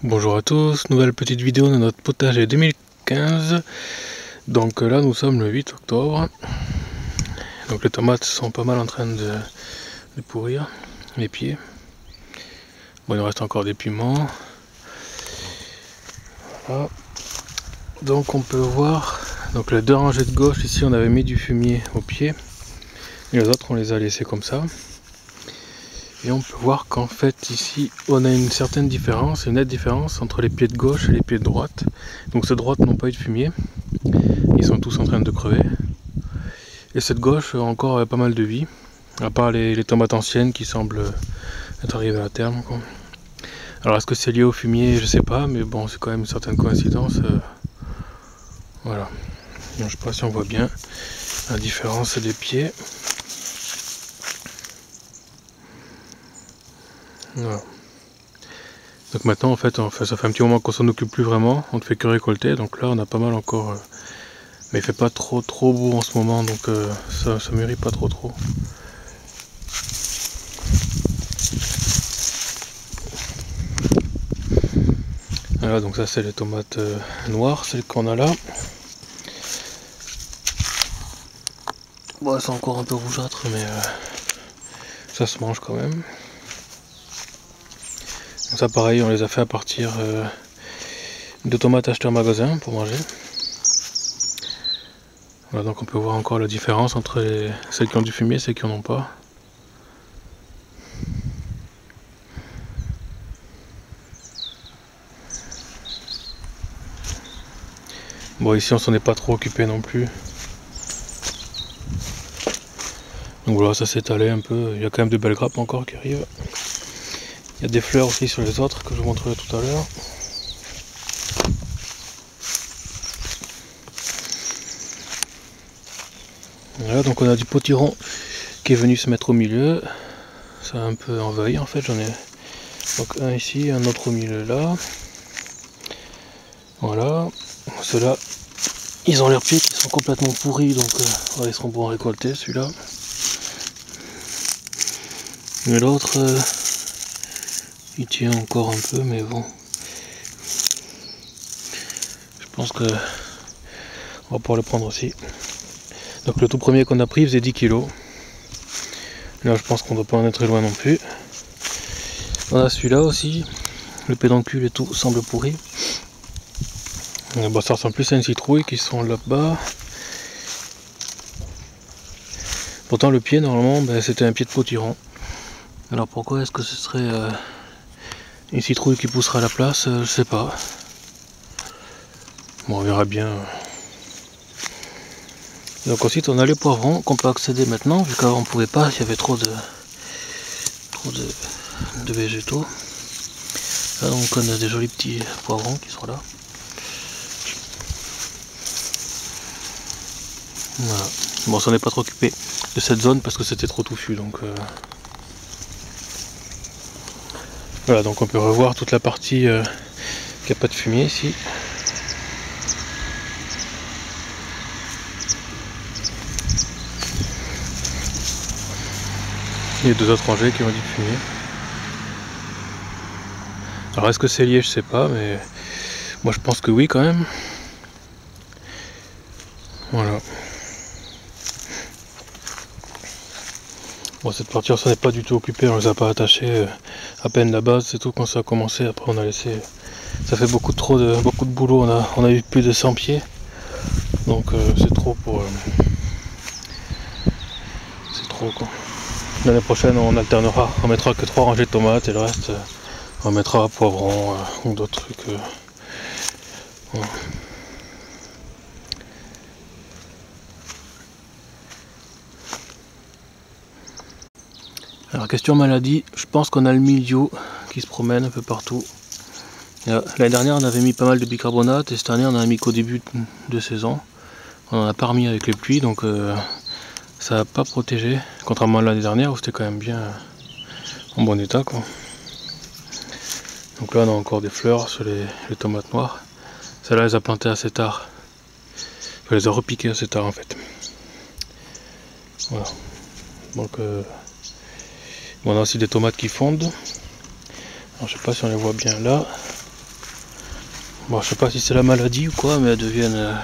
Bonjour à tous, nouvelle petite vidéo de notre potager 2015. Donc là nous sommes le 8 octobre. Donc les tomates sont pas mal en train de pourrir, les pieds. Bon, il nous reste encore des piments. Voilà. Donc on peut voir, donc les deux rangées de gauche ici on avait mis du fumier au pied. Et les autres on les a laissés comme ça. Et on peut voir qu'en fait ici on a une certaine différence, une nette différence entre les pieds de gauche et les pieds de droite. Donc ceux de droite n'ont pas eu de fumier, ils sont tous en train de crever. Et ceux de gauche ont encore pas mal de vie, à part les tomates anciennes qui semblent être arrivées à terme, quoi. Alors est-ce que c'est lié au fumier, je sais pas, mais bon c'est quand même une certaine coïncidence. Voilà, donc, je sais pas si on voit bien la différence des pieds. Voilà. Donc maintenant en fait, ça fait un petit moment qu'on s'en occupe plus vraiment, on ne fait que récolter, donc là on a pas mal encore, mais il fait pas trop beau en ce moment, donc ça mûrit pas trop. Voilà, donc ça c'est les tomates noires, celles qu'on a là. Bon, elles sont encore un peu rougeâtres, mais ça se mange quand même. Donc ça pareil, on les a fait à partir de tomates achetées en magasin pour manger. Voilà, donc on peut voir encore la différence entre celles qui ont du fumier et celles qui n'en ont pas. Bon, ici on s'en est pas trop occupé non plus. Donc voilà, ça s'est étalé un peu. Il y a quand même de belles grappes encore qui arrivent. Il y a des fleurs aussi sur les autres que je vous montrerai tout à l'heure. Voilà, donc on a du potiron qui est venu se mettre au milieu. Ça a un peu envahi en fait, j'en ai donc un ici, un autre au milieu là. Voilà, ceux-là, ils ont leurs pieds qui sont complètement pourris, donc ils seront bons à récolter celui-là. Mais l'autre, il tient encore un peu, mais bon. Je pense que on va pouvoir le prendre aussi. Donc le tout premier qu'on a pris faisait 10 kg. Là je pense qu'on ne doit pas en être très loin non plus. On a celui-là aussi. Le pédoncule et tout semble pourri. Bon, ça ressemble plus à une citrouille qui sont là-bas. Pourtant le pied normalement c'était un pied de potiron. Alors pourquoi est-ce que ce serait une citrouille qui poussera à la place, je sais pas. Bon, on verra bien. Donc ensuite on a les poivrons qu'on peut accéder maintenant, vu qu'avant on pouvait pas, il y avait trop de végétaux. Là donc on a des jolis petits poivrons qui sont là. Voilà. Bon, on s'en est pas trop occupé de cette zone parce que c'était trop touffu, donc voilà, donc on peut revoir toute la partie qui n'a pas de fumier ici. Il y a deux autres rangées qui ont du fumier. Alors est-ce que c'est lié, je sais pas, mais moi je pense que oui quand même. Voilà. Bon, cette partie on s'en est pas du tout occupé, on les a pas attachés, à peine la base, c'est tout. Quand ça a commencé, après on a laissé. Ça fait beaucoup de boulot, on a eu plus de 100 pieds. Donc c'est trop pour. C'est trop quoi. L'année prochaine on alternera, on mettra que 3 rangées de tomates et le reste on mettra poivrons ou d'autres trucs. Voilà. Alors question maladie, je pense qu'on a le mildiou qui se promène un peu partout. L'année dernière on avait mis pas mal de bicarbonate et cette année on en a mis qu'au début de saison. On en a pas remis avec les pluies, donc ça n'a pas protégé, contrairement à l'année dernière où c'était quand même bien en bon état quoi. Donc là on a encore des fleurs sur les tomates noires. Celle-là elle les a plantées assez tard. Elle les a repiquées assez tard en fait. Voilà. Donc on a aussi des tomates qui fondent. Alors je sais pas si on les voit bien là. Bon, je sais pas si c'est la maladie ou quoi, mais elles deviennent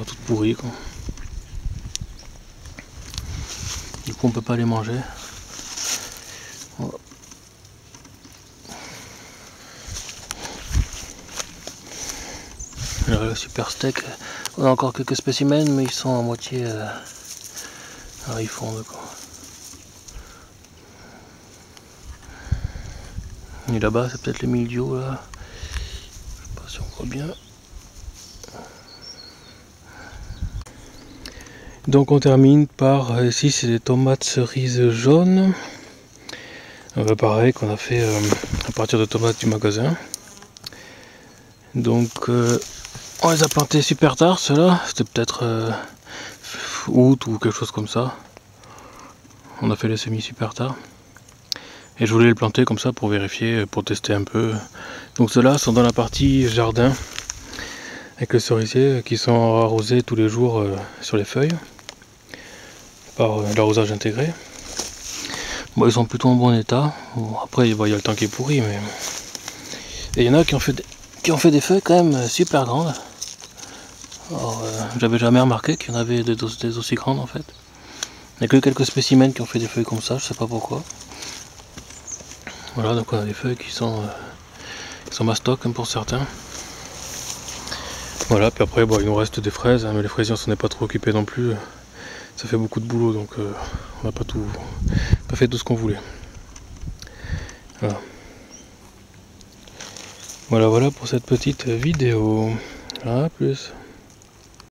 toutes pourries, quoi. Du coup, on peut pas les manger. Voilà. Alors, le super steak, on a encore quelques spécimens, mais ils sont à moitié ils fondent, quoi. Et là-bas, c'est peut-être les mildiou là. Je sais pas si on voit bien. Donc on termine par, ici c'est des tomates cerises jaunes. Pareil qu'on a fait à partir de tomates du magasin. Donc on les a plantés super tard, ceux-là. C'était peut-être août ou quelque chose comme ça. On a fait les semis super tard. Et je voulais les planter comme ça pour vérifier, pour tester un peu. Donc ceux-là sont dans la partie jardin. Avec le cerisier qui sont arrosés tous les jours sur les feuilles. Par l'arrosage intégré. Bon, ils sont plutôt en bon état. Bon, après, il y a le temps qui est pourri, mais... Et il y en a qui ont fait des feuilles quand même super grandes. Alors, j'avais jamais remarqué qu'il y en avait des aussi grandes en fait. Il n'y a que quelques spécimens qui ont fait des feuilles comme ça, je sais pas pourquoi. Voilà, donc on a des feuilles qui sont mastoc hein, pour certains. Voilà, puis après, bon, il nous reste des fraises, hein, mais les fraisiers on s'en est pas trop occupé non plus. Ça fait beaucoup de boulot, donc on n'a pas fait tout ce qu'on voulait. Voilà pour cette petite vidéo. À plus.